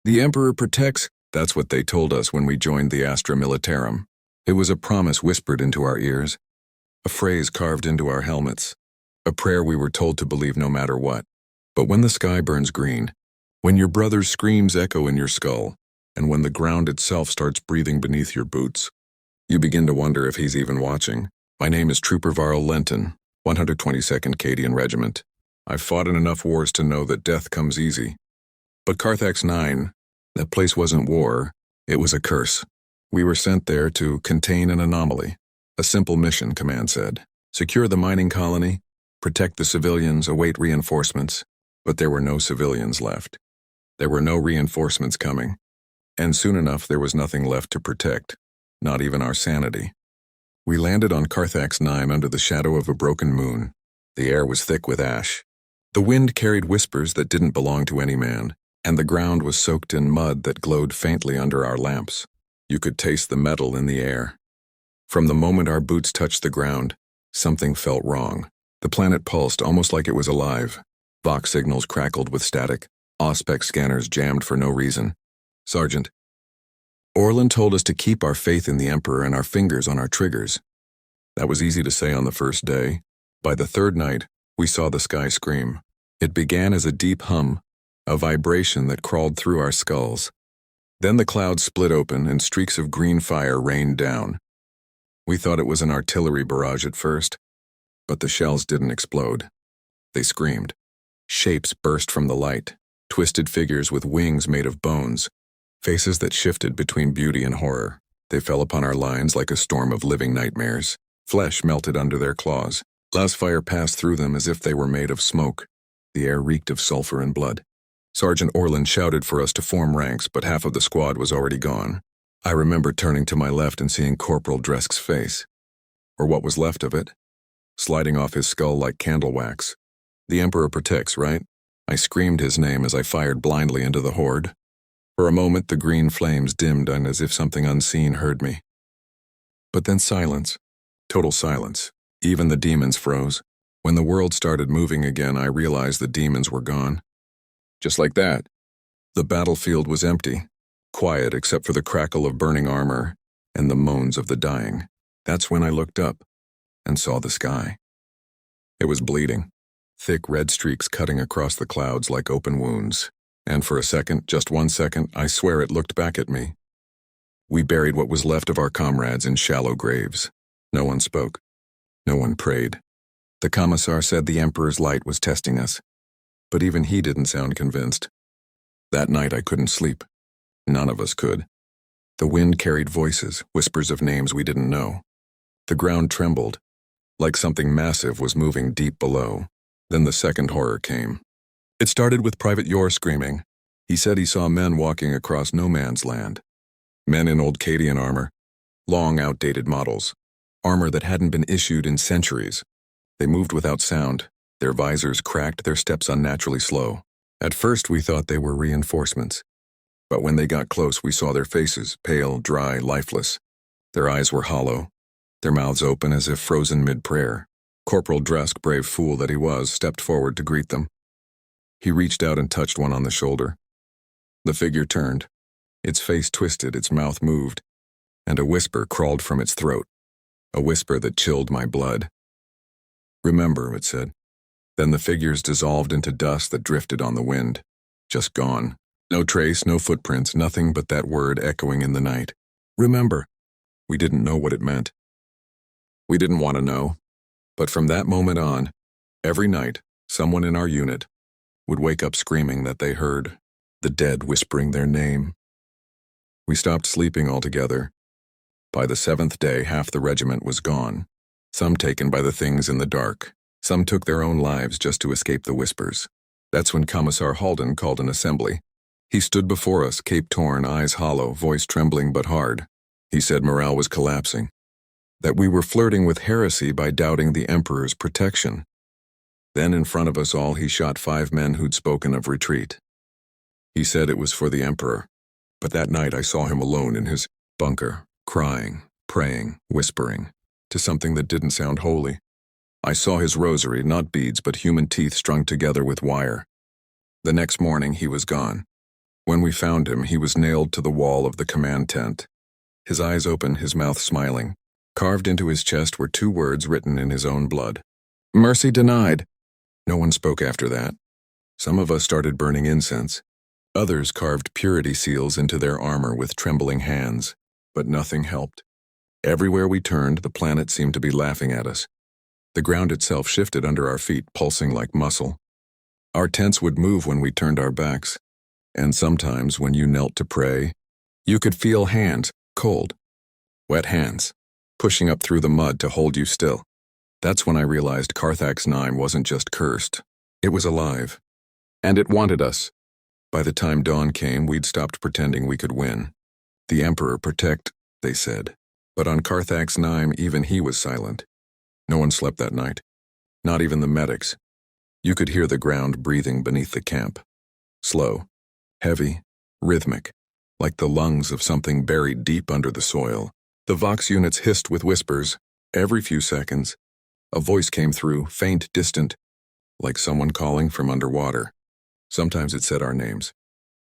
The Emperor protects, that's what they told us when we joined the Astra Militarum. It was a promise whispered into our ears, a phrase carved into our helmets, a prayer we were told to believe no matter what. But when the sky burns green, when your brother's screams echo in your skull, and when the ground itself starts breathing beneath your boots, you begin to wonder if he's even watching. My name is Trooper Varl Lenton, 122nd Cadian Regiment. I've fought in enough wars to know that death comes easy. But Carthax 9, that place wasn't war, it was a curse. We were sent there to contain an anomaly. A simple mission, Command said. Secure the mining colony, protect the civilians, await reinforcements. But there were no civilians left. There were no reinforcements coming. And soon enough there was nothing left to protect, not even our sanity. We landed on Carthax 9 under the shadow of a broken moon. The air was thick with ash. The wind carried whispers that didn't belong to any man, and the ground was soaked in mud that glowed faintly under our lamps. You could taste the metal in the air. From the moment our boots touched the ground, something felt wrong. The planet pulsed almost like it was alive. Vox signals crackled with static. Auspex scanners jammed for no reason. Sergeant. Orlan told us to keep our faith in the Emperor and our fingers on our triggers. That was easy to say on the first day. By the third night, we saw the sky scream. It began as a deep hum, a vibration that crawled through our skulls. Then the clouds split open and streaks of green fire rained down. We thought it was an artillery barrage at first, but the shells didn't explode. They screamed. Shapes burst from the light, twisted figures with wings made of bones, faces that shifted between beauty and horror. They fell upon our lines like a storm of living nightmares. Flesh melted under their claws. Glass fire passed through them as if they were made of smoke. The air reeked of sulfur and blood. Sergeant Orlan shouted for us to form ranks, but half of the squad was already gone. I remember turning to my left and seeing Corporal Dresk's face, or what was left of it, sliding off his skull like candle wax. The Emperor protects, right? I screamed his name as I fired blindly into the horde. For a moment, the green flames dimmed and as if something unseen heard me. But then silence. Total silence. Even the demons froze. When the world started moving again, I realized the demons were gone. Just like that. The battlefield was empty, quiet except for the crackle of burning armor and the moans of the dying. That's when I looked up and saw the sky. It was bleeding, thick red streaks cutting across the clouds like open wounds. And for a second, just 1 second, I swear it looked back at me. We buried what was left of our comrades in shallow graves. No one spoke. No one prayed. The commissar said the Emperor's light was testing us, but even he didn't sound convinced. That night I couldn't sleep. None of us could. The wind carried voices, whispers of names we didn't know. The ground trembled, like something massive was moving deep below. Then the second horror came. It started with Private Yor screaming. He said he saw men walking across no man's land. Men in old Cadian armor, long outdated models, armor that hadn't been issued in centuries. They moved without sound, their visors cracked, their steps unnaturally slow. At first we thought they were reinforcements, but when they got close we saw their faces, pale, dry, lifeless. Their eyes were hollow, their mouths open as if frozen mid-prayer. Corporal Dresk, brave fool that he was, stepped forward to greet them. He reached out and touched one on the shoulder. The figure turned. Its face twisted, its mouth moved, and a whisper crawled from its throat, a whisper that chilled my blood. "Remember," it said. Then the figures dissolved into dust that drifted on the wind. Just gone. No trace, no footprints, nothing but that word echoing in the night. Remember. We didn't know what it meant. We didn't want to know. But from that moment on, every night, someone in our unit would wake up screaming that they heard the dead whispering their name. We stopped sleeping altogether. By the 7th day, half the regiment was gone, some taken by the things in the dark. Some took their own lives just to escape the whispers. That's when Commissar Halden called an assembly. He stood before us, cape torn, eyes hollow, voice trembling but hard. He said morale was collapsing, that we were flirting with heresy by doubting the Emperor's protection. Then in front of us all he shot 5 men who'd spoken of retreat. He said it was for the Emperor, but that night I saw him alone in his bunker, crying, praying, whispering, to something that didn't sound holy. I saw his rosary, not beads but human teeth strung together with wire. The next morning he was gone. When we found him, he was nailed to the wall of the command tent. His eyes open, his mouth smiling. Carved into his chest were 2 words written in his own blood. "Mercy denied." No one spoke after that. Some of us started burning incense. Others carved purity seals into their armor with trembling hands, but nothing helped. Everywhere we turned, the planet seemed to be laughing at us. The ground itself shifted under our feet, pulsing like muscle. Our tents would move when we turned our backs, and sometimes when you knelt to pray, you could feel hands, cold, wet hands, pushing up through the mud to hold you still. That's when I realized Carthax 9 wasn't just cursed. It was alive. And it wanted us. By the time dawn came, we'd stopped pretending we could win. The Emperor protect, they said. But on Carthax 9, even he was silent. No one slept that night. Not even the medics. You could hear the ground breathing beneath the camp. Slow, heavy, rhythmic, like the lungs of something buried deep under the soil. The Vox units hissed with whispers. Every few seconds, a voice came through, faint, distant, like someone calling from underwater. Sometimes it said our names.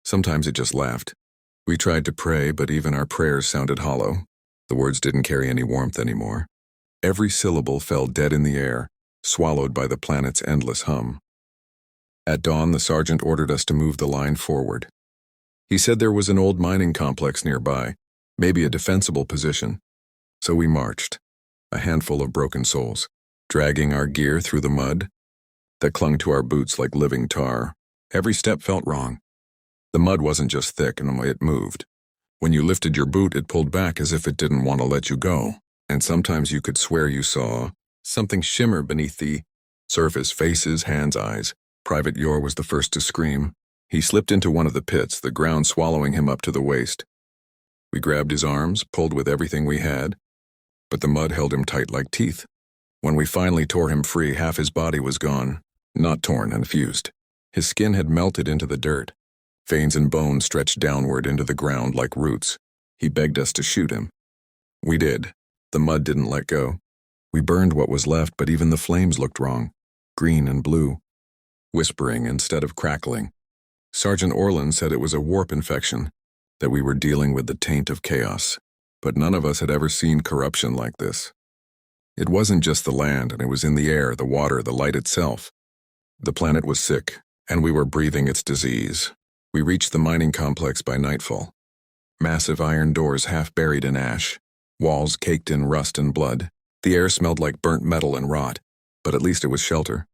Sometimes it just laughed. We tried to pray, but even our prayers sounded hollow. The words didn't carry any warmth anymore. Every syllable fell dead in the air, swallowed by the planet's endless hum. At dawn, the sergeant ordered us to move the line forward. He said there was an old mining complex nearby, maybe a defensible position. So we marched, a handful of broken souls, dragging our gear through the mud that clung to our boots like living tar. Every step felt wrong. The mud wasn't just thick, and it moved. When you lifted your boot, it pulled back as if it didn't want to let you go. And sometimes you could swear you saw something shimmer beneath the surface, faces, hands, eyes. Private Yor was the first to scream. He slipped into one of the pits, the ground swallowing him up to the waist. We grabbed his arms, pulled with everything we had, but the mud held him tight like teeth. When we finally tore him free, half his body was gone, not torn and fused. His skin had melted into the dirt. Veins and bones stretched downward into the ground like roots. He begged us to shoot him. We did. The mud didn't let go. We burned what was left, but even the flames looked wrong, green and blue, whispering instead of crackling. Sergeant Orland said it was a warp infection, that we were dealing with the taint of chaos. But none of us had ever seen corruption like this. It wasn't just the land, and it was in the air, the water, the light itself. The planet was sick, and we were breathing its disease. We reached the mining complex by nightfall. Massive iron doors half buried in ash, walls caked in rust and blood. The air smelled like burnt metal and rot, but at least it was shelter.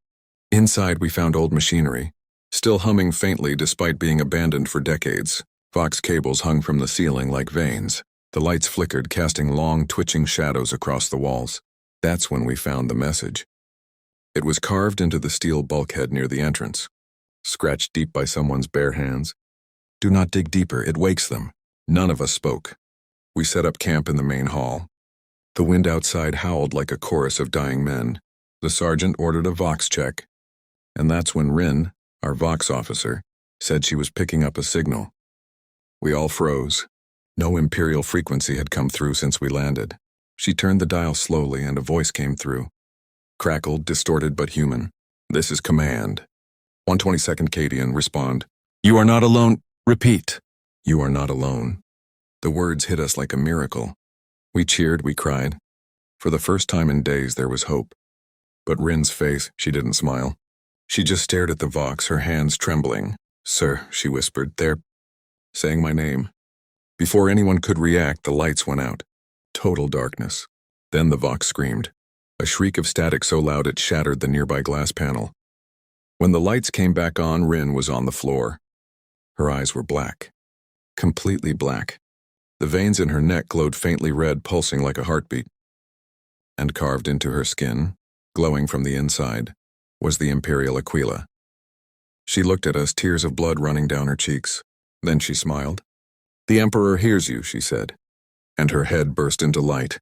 Inside we found old machinery, still humming faintly despite being abandoned for decades. Vox cables hung from the ceiling like veins. The lights flickered, casting long, twitching shadows across the walls. That's when we found the message. It was carved into the steel bulkhead near the entrance, scratched deep by someone's bare hands. "Do not dig deeper, it wakes them." None of us spoke. We set up camp in the main hall. The wind outside howled like a chorus of dying men. The sergeant ordered a Vox check, and that's when Rin, our Vox officer, said she was picking up a signal. We all froze. No Imperial frequency had come through since we landed. She turned the dial slowly and a voice came through. Crackled, distorted but human. "This is command." 122nd Cadian, respond. "You are not alone. Repeat." "You are not alone." The words hit us like a miracle. We cheered, we cried. For the first time in days there was hope. But Rin's face, she didn't smile. She just stared at the Vox, her hands trembling. "Sir," she whispered, "they're saying my name." Before anyone could react, the lights went out. Total darkness. Then the Vox screamed, a shriek of static so loud it shattered the nearby glass panel. When the lights came back on, Rin was on the floor. Her eyes were black. Completely black. The veins in her neck glowed faintly red, pulsing like a heartbeat. And carved into her skin, glowing from the inside, was the Imperial Aquila. She looked at us, tears of blood running down her cheeks. Then she smiled. "The Emperor hears you," she said. And her head burst into light.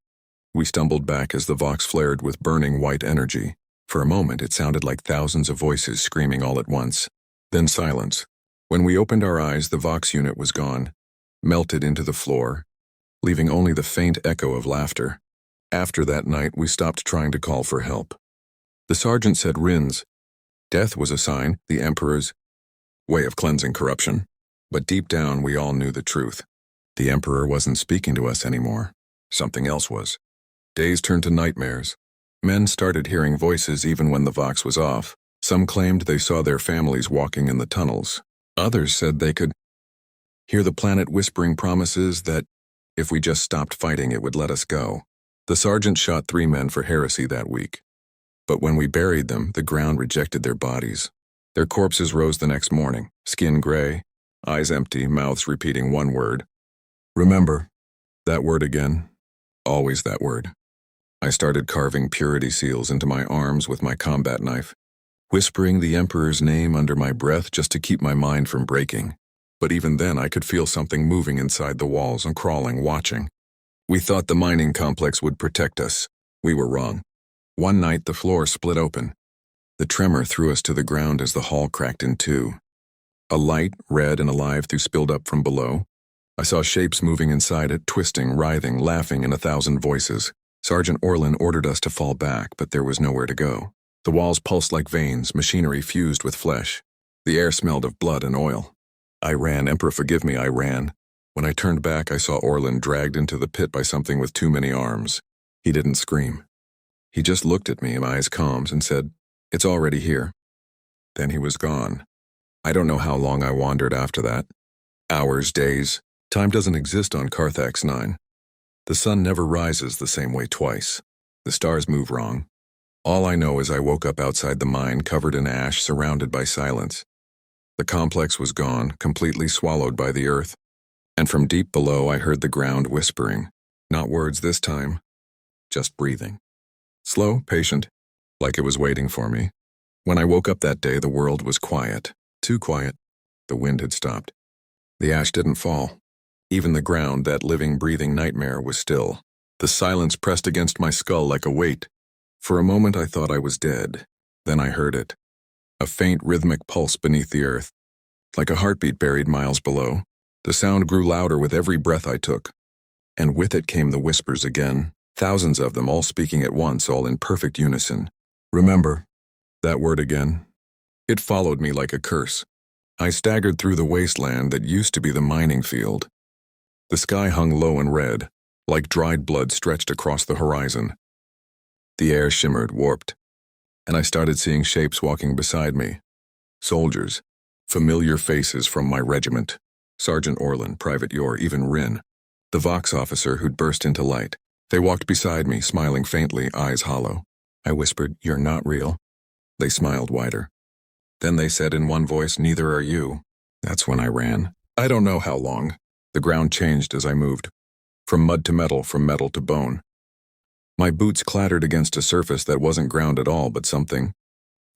We stumbled back as the Vox flared with burning white energy. For a moment, it sounded like thousands of voices screaming all at once. Then silence. When we opened our eyes, the Vox unit was gone, melted into the floor, leaving only the faint echo of laughter. After that night, we stopped trying to call for help. The sergeant said Rin's death was a sign, the Emperor's way of cleansing corruption. But deep down, we all knew the truth. The Emperor wasn't speaking to us anymore. Something else was. Days turned to nightmares. Men started hearing voices even when the Vox was off. Some claimed they saw their families walking in the tunnels. Others said they could hear the planet whispering promises that if we just stopped fighting, it would let us go. The sergeant shot 3 men for heresy that week. But when we buried them, the ground rejected their bodies. Their corpses rose the next morning, skin gray, eyes empty, mouths repeating one word. Remember, that word again. Always that word. I started carving purity seals into my arms with my combat knife, whispering the Emperor's name under my breath just to keep my mind from breaking. But even then, I could feel something moving inside the walls and crawling, watching. We thought the mining complex would protect us. We were wrong. One night, the floor split open. The tremor threw us to the ground as the hall cracked in two. A light, red and alive, spilled up from below. I saw shapes moving inside it, twisting, writhing, laughing in 1,000 voices. Sergeant Orlin ordered us to fall back, but there was nowhere to go. The walls pulsed like veins, machinery fused with flesh. The air smelled of blood and oil. I ran. Emperor, forgive me, I ran. When I turned back, I saw Orlin dragged into the pit by something with too many arms. He didn't scream. He just looked at me, eyes calm, and said, "It's already here." Then he was gone. I don't know how long I wandered after that. Hours, days. Time doesn't exist on Carthax 9. The sun never rises the same way twice. The stars move wrong. All I know is I woke up outside the mine, covered in ash, surrounded by silence. The complex was gone, completely swallowed by the earth. And from deep below, I heard the ground whispering. Not words this time, just breathing. Slow, patient, like it was waiting for me. When I woke up that day, the world was quiet. Too quiet. The wind had stopped. The ash didn't fall. Even the ground, that living, breathing nightmare, was still. The silence pressed against my skull like a weight. For a moment I thought I was dead. Then I heard it. A faint rhythmic pulse beneath the earth. Like a heartbeat buried miles below. The sound grew louder with every breath I took. And with it came the whispers again. Thousands of them, all speaking at once, all in perfect unison. Remember, that word again. It followed me like a curse. I staggered through the wasteland that used to be the mining field. The sky hung low and red, like dried blood stretched across the horizon. The air shimmered, warped, and I started seeing shapes walking beside me. Soldiers, familiar faces from my regiment. Sergeant Orlin, Private Yor, even Rin, the Vox officer who'd burst into light. They walked beside me, smiling faintly, eyes hollow. I whispered, "You're not real." They smiled wider. Then they said in one voice, "Neither are you." That's when I ran. I don't know how long. The ground changed as I moved. From mud to metal, from metal to bone. My boots clattered against a surface that wasn't ground at all, but something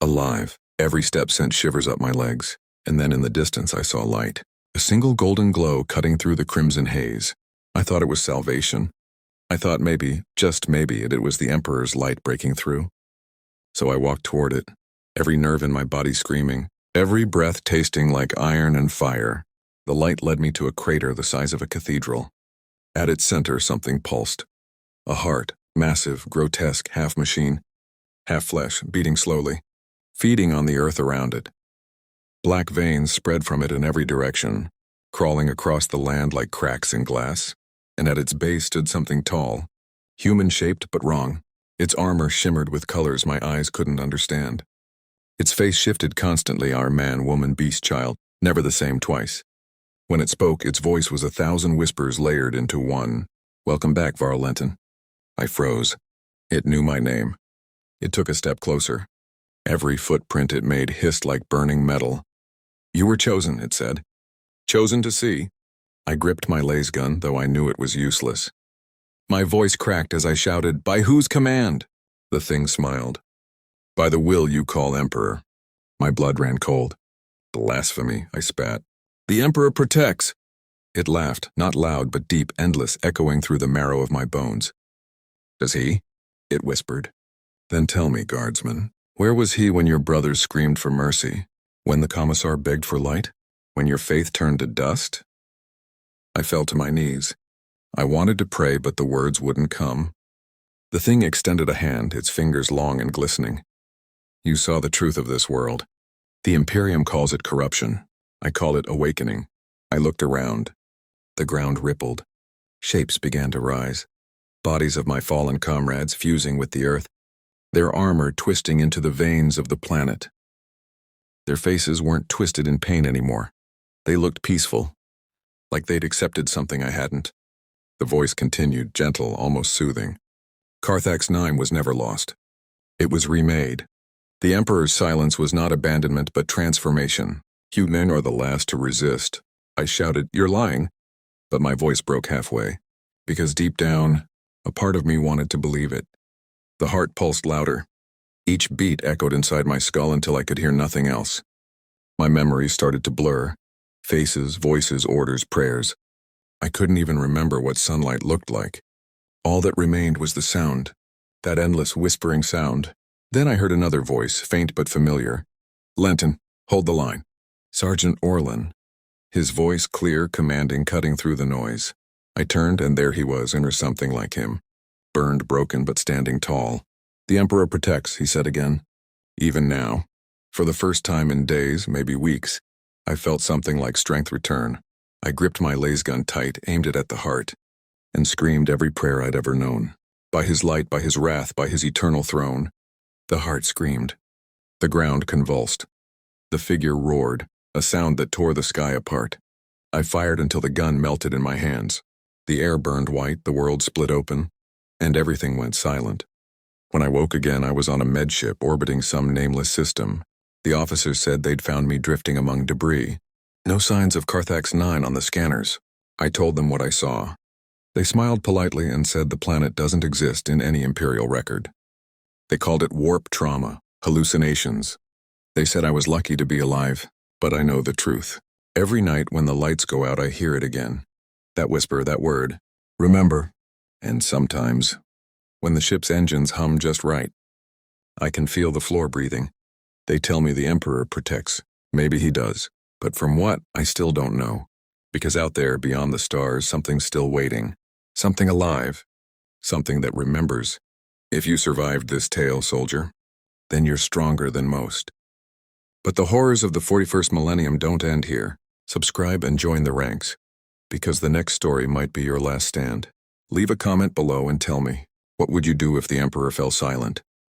alive. Every step sent shivers up my legs. And then in the distance I saw light. A single golden glow cutting through the crimson haze. I thought it was salvation. I thought maybe, just maybe, it was the Emperor's light breaking through. So I walked toward it, every nerve in my body screaming, every breath tasting like iron and fire. The light led me to a crater the size of a cathedral. At its center, something pulsed. A heart, massive, grotesque, half machine, half flesh, beating slowly, feeding on the earth around it. Black veins spread from it in every direction, crawling across the land like cracks in glass. And at its base stood something tall, human-shaped but wrong. Its armor shimmered with colors my eyes couldn't understand. Its face shifted constantly, our man, woman, beast, child, never the same twice. When it spoke, its voice was 1,000 whispers layered into one. "Welcome back, Varlenton." I froze. It knew my name. It took a step closer. Every footprint it made hissed like burning metal. "You were chosen," it said. "Chosen to see." I gripped my laser gun, though I knew it was useless. My voice cracked as I shouted, "By whose command?" The thing smiled. "By the will you call Emperor." My blood ran cold. "Blasphemy," I spat. "The Emperor protects." It laughed, not loud but deep, endless, echoing through the marrow of my bones. "Does he?" It whispered. "Then tell me, Guardsman, where was he when your brothers screamed for mercy? When the commissar begged for light? When your faith turned to dust?" I fell to my knees. I wanted to pray, but the words wouldn't come. The thing extended a hand, its fingers long and glistening. "You saw the truth of this world. The Imperium calls it corruption. I call it awakening. I looked around. The ground rippled. Shapes began to rise. Bodies of my fallen comrades fusing with the earth, their armor twisting into the veins of the planet. Their faces weren't twisted in pain anymore. They looked peaceful, like they'd accepted something I hadn't. The voice continued, gentle, almost soothing. Carthax 9 was never lost. It was remade. The Emperor's silence was not abandonment but transformation. You men are the last to resist. I shouted, "You're lying." But my voice broke halfway, because deep down, a part of me wanted to believe it. The heart pulsed louder. Each beat echoed inside my skull until I could hear nothing else. My memories started to blur. Faces, voices, orders, prayers. I couldn't even remember what sunlight looked like. All that remained was the sound, that endless whispering sound. Then I heard another voice, faint but familiar. "Lenton, hold the line." Sergeant Orlan. His voice clear, commanding, cutting through the noise. I turned, and there he was, or something like him. Burned, broken, but standing tall. "The Emperor protects," he said again. Even now, for the first time in days, maybe weeks, I felt something like strength return. I gripped my lasgun tight, aimed it at the heart, and screamed every prayer I'd ever known. By his light, by his wrath, by his eternal throne. The heart screamed. The ground convulsed. The figure roared, a sound that tore the sky apart. I fired until the gun melted in my hands. The air burned white, the world split open, and everything went silent. When I woke again, I was on a medship orbiting some nameless system. The officers said they'd found me drifting among debris. No signs of Carthax 9 on the scanners. I told them what I saw. They smiled politely and said the planet doesn't exist in any Imperial record. They called it warp trauma, hallucinations. They said I was lucky to be alive, but I know the truth. Every night when the lights go out, I hear it again. That whisper, that word. Remember. And sometimes, when the ship's engines hum just right, I can feel the floor breathing. They tell me the Emperor protects. Maybe he does. But from what, I still don't know. Because out there, beyond the stars, something's still waiting. Something alive. Something that remembers. If you survived this tale, soldier, then you're stronger than most. But the horrors of the 41st millennium don't end here. Subscribe and join the ranks, because the next story might be your last stand. Leave a comment below and tell me, what would you do if the Emperor fell silent?